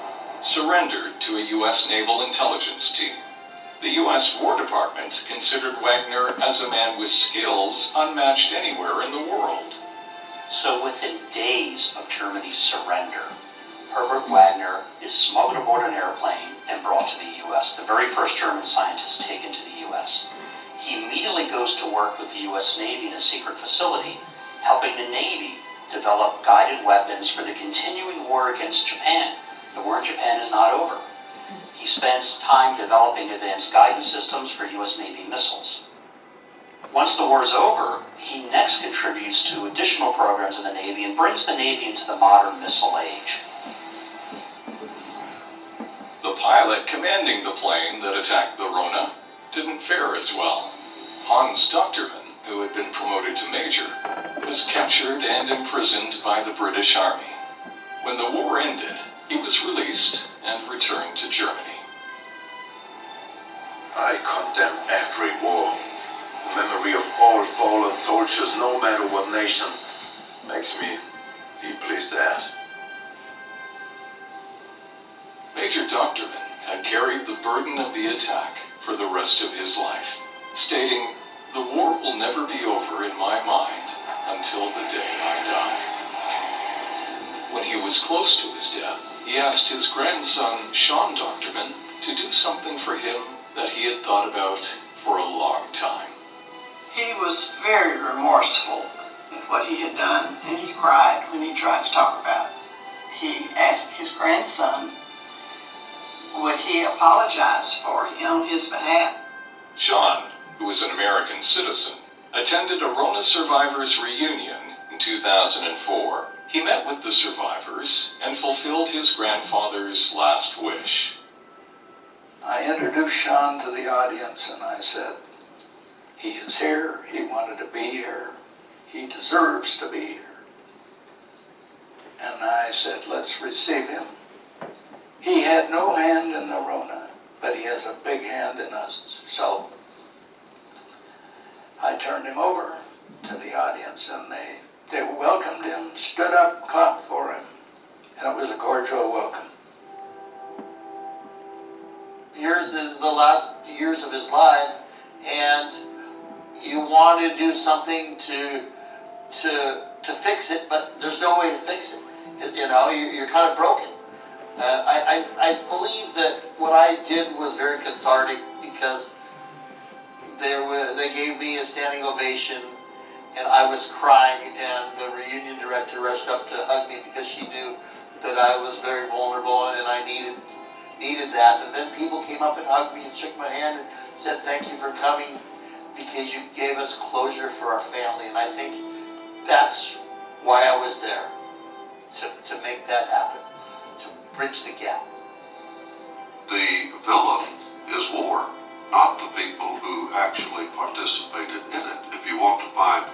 surrendered to a U.S. Naval Intelligence team. The U.S. War Department considered Wagner as a man with skills unmatched anywhere in the world. So within days of Germany's surrender, Herbert Wagner is smuggled aboard an airplane and brought to the U.S., the very first German scientist taken to the U.S. He immediately goes to work with the U.S. Navy in a secret facility, helping the Navy develop guided weapons for the continuing war against Japan. The war in Japan is not over. He spends time developing advanced guidance systems for U.S. Navy missiles. Once the war is over, he next contributes to additional programs in the Navy and brings the Navy into the modern missile age. The pilot commanding the plane that attacked the Rona didn't fare as well. Hans Doctorman, who had been promoted to major, was captured and imprisoned by the British Army. When the war ended, he was released and returned to Germany. I condemn every war. The memory of all fallen soldiers, no matter what nation, makes me deeply sad. Major Doctorman had carried the burden of the attack for the rest of his life, stating, "The war will never be over in my mind until the day I die." When he was close to his death, he asked his grandson, Sean Doctorman, to do something for him that he had thought about for a long time. He was very remorseful at what he had done, and he cried when he tried to talk about it. He asked his grandson, would he apologize for it on his behalf? Sean, who was an American citizen, attended a Rona survivors reunion in 2004. He met with the survivors and fulfilled his grandfather's last wish. I introduced Sean to the audience and I said, he is here, he wanted to be here, he deserves to be here. And I said, let's receive him. He had no hand in the Rona, but he has a big hand in us. So I turned him over to the audience and they welcomed him, stood up, clapped for him, and it was a cordial welcome. Years, the last years of his life, and you want to do something to fix it, but there's no way to fix it. You know, you're kind of broken. I believe that what I did was very cathartic because they gave me a standing ovation, and I was crying, and the reunion director rushed up to hug me because she knew that I was very vulnerable and I needed that. And then people came up and hugged me and shook my hand and said thank you for coming because you gave us closure for our family. And I think that's why I was there, to make that happen, to bridge the gap. The villain is war, not the people who actually participated in it. If you want to find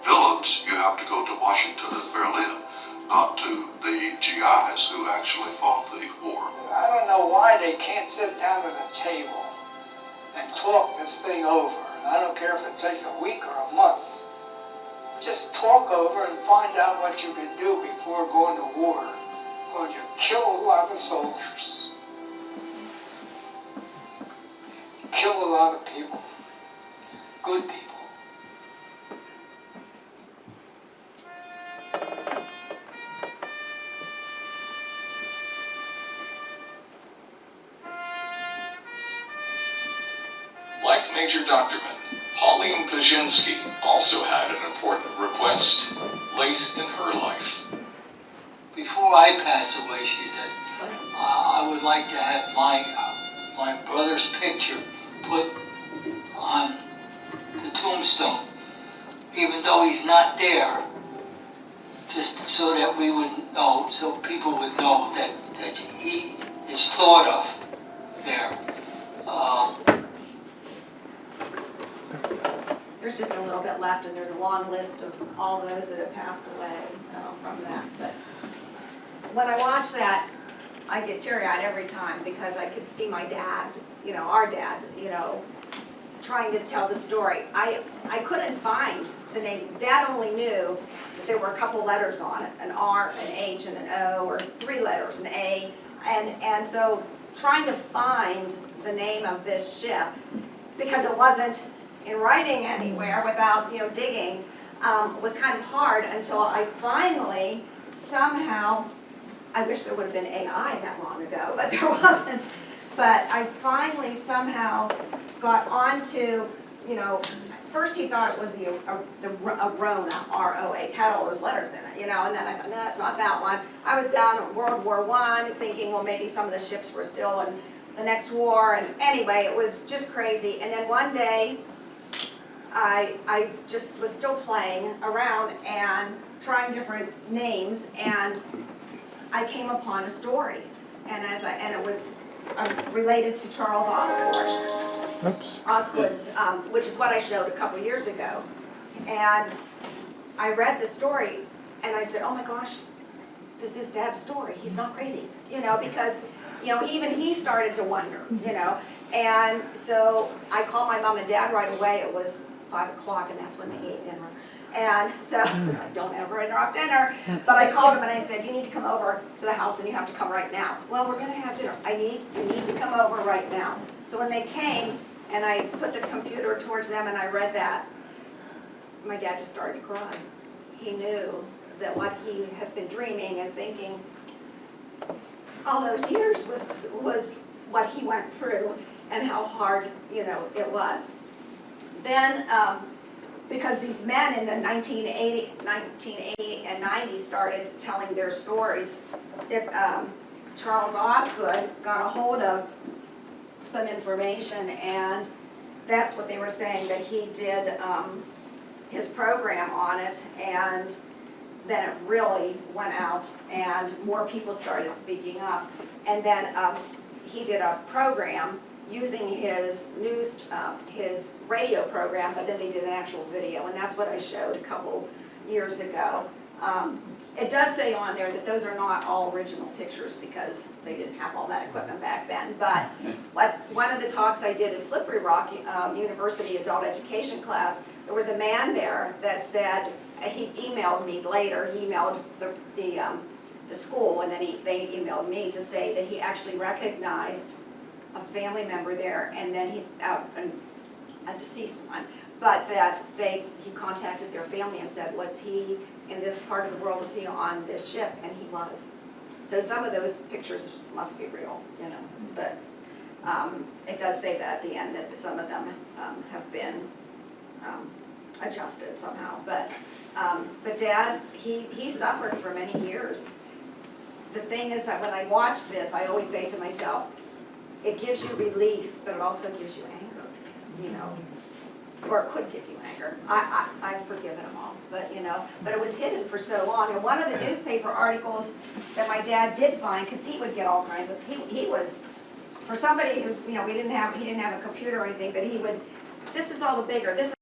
villains, you have to go to Washington and Berlin, not to the GIs who actually fought the war. I don't know why they can't sit down at a table and talk this thing over. I don't care if it takes a week or a month. Just talk over and find out what you can do before going to war. Because you kill a lot of soldiers. You kill a lot of people. Good people. Like Major Doctorman, Pauline Pajinski also had an important request late in her life. Before I pass away, she said, I would like to have my brother's picture put on the tombstone, even though he's not there, just so that we would know, so people would know that he is thought of there. There's just a little bit left, and there's a long list of all those that have passed away from that. But when I watch that, I get teary-eyed every time because I could see my dad, our dad, trying to tell the story. I couldn't find the name. Dad only knew that there were a couple letters on it, an R, an H, and an O, or 3 letters, an A. And so trying to find the name of this ship, because it wasn't in writing anywhere without digging, was kind of hard until I finally somehow, I wish there would have been AI that long ago, but there wasn't, but I finally somehow got onto, first he thought it was the Rona, R-O-A, had all those letters in it, and then I thought, no, it's not that one. I was down in World War I thinking, well, maybe some of the ships were still in the next war, and anyway, it was just crazy. And then one day, I just was still playing around and trying different names, and I came upon a story, and it was related to Charles Osgood. Oops. Osgood's, which is what I showed a couple years ago, and I read the story, and I said, oh my gosh, this is Dad's story. He's not crazy, because even he started to wonder, and so I called my mom and dad right away. It was 5 o'clock, and that's when they ate dinner. And so I was like, don't ever interrupt dinner. But I called him and I said, you need to come over to the house and you have to come right now. Well, we're going to have dinner. You need to come over right now. So when they came and I put the computer towards them and I read that, my dad just started to cry. He knew that what he has been dreaming and thinking all those years was what he went through and how hard, it was. Then, because these men in the 1980 and 90 started telling their stories, Charles Osgood got a hold of some information, and that's what they were saying, that he did his program on it, and then it really went out and more people started speaking up. And then he did a program using his news, his radio program, but then they did an actual video, and that's what I showed a couple years ago. It does say on there that those are not all original pictures because they didn't have all that equipment back then, but one of the talks I did at Slippery Rock University adult education class, there was a man there that said, he emailed me later, he emailed the school, and then they emailed me to say that he actually recognized a family member there, and then a deceased one, but that he contacted their family and said, was he in this part of the world, was he on this ship? And he was. So some of those pictures must be real, you know, but it does say that at the end that some of them have been adjusted somehow. But Dad, he suffered for many years. The thing is that when I watch this, I always say to myself, it gives you relief, but it also gives you anger, you know, or it could give you anger. I've forgiven them all, but you know, but it was hidden for so long. And one of the newspaper articles that my dad did find, because he would get all kinds of, he was, for somebody who, you know, he didn't have a computer or anything, but he would, this is all the bigger, this